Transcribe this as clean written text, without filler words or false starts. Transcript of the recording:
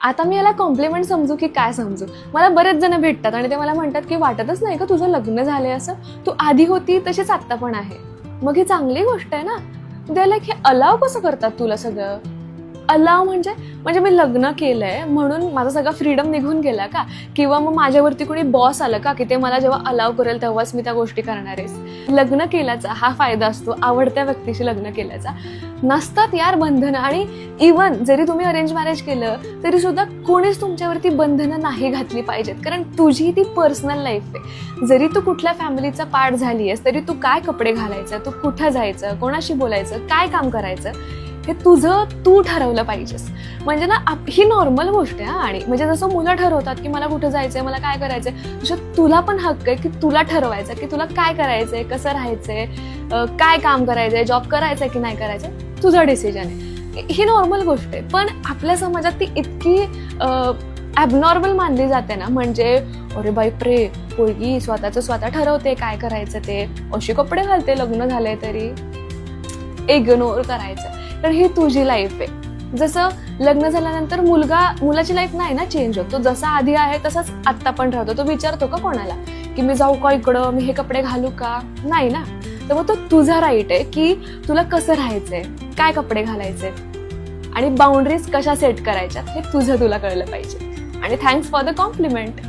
आता मी याला कॉम्प्लिमेंट समजू की काय समजू? मला बरेच जण भेटतात आणि ते मला म्हणतात की वाटतच नाही का तुझं लग्न झालंय असं, तू आधी होती तशीच आत्ता पण आहे. मग ही चांगली गोष्ट आहे ना. दे लाईक हे अलाव कसं करतात तुला सगळं? अलाव म्हणजे मी लग्न केलंय म्हणून माझा सगळा फ्रीडम निघून गेला का? किंवा मग माझ्यावरती कोणी बॉस आलं का की ते मला जेव्हा अलाव करेल तेव्हाच मी त्या गोष्टी करणार आहे? लग्न केल्याचा हा फायदा असतो आवडत्या व्यक्तीशी लग्न केल्याचा. नसतात यार बंधनं. आणि इवन जरी तुम्ही अरेंज मॅरेज केलं तरी सुद्धा कोणीच तुमच्यावरती बंधनं नाही घातली पाहिजेत, कारण तुझी ती पर्सनल लाईफ आहे. जरी तू कुठल्या फॅमिलीचा पार्ट झाली आहेस तरी तू काय कपडे घालायचं, तू कुठं जायचं, कोणाशी बोलायचं, काय काम करायचं हे तुझं तू ठरवलं पाहिजेस. म्हणजे ना ही नॉर्मल गोष्ट आहे. आणि म्हणजे जसं मुलं ठरवतात की मला कुठं जायचंय, मला काय करायचंय, तसं तुला पण हक्क आहे की तुला ठरवायचं की तुला काय करायचंय, कसं राहायचंय, काय काम करायचंय, जॉब करायचंय की नाही करायचंय, तुझा डिसिजन आहे. ही नॉर्मल गोष्ट आहे. पण आपल्या समाजात ती इतकी ॲबनॉर्मल मानली जाते ना. म्हणजे अरे बाई प्रे, पोरगी स्वतःचं स्वतः ठरवते काय करायचं ते, अशी कपडे घालते लग्न झालंय तरी, इग्नोर करायचं. तर ही तुझी लाईफ आहे. जसं लग्न झाल्यानंतर मुलाची लाईफ नाही ना चेंज होत. तो जसा आधी आहे तसाच आत्ता पण राहतो. तो विचारतो का कोणाला की मी जाऊ का इकडं, मी हे कपडे घालू का? नाही ना. तर मग तो तुझा राईट आहे की तुला कसं राहायचंय, काय कपडे घालायचे आणि बाउंड्रीज कशा सेट करायच्या हे तुझं तुला कळलं पाहिजे. आणि थँक्स फॉर द कॉम्प्लिमेंट.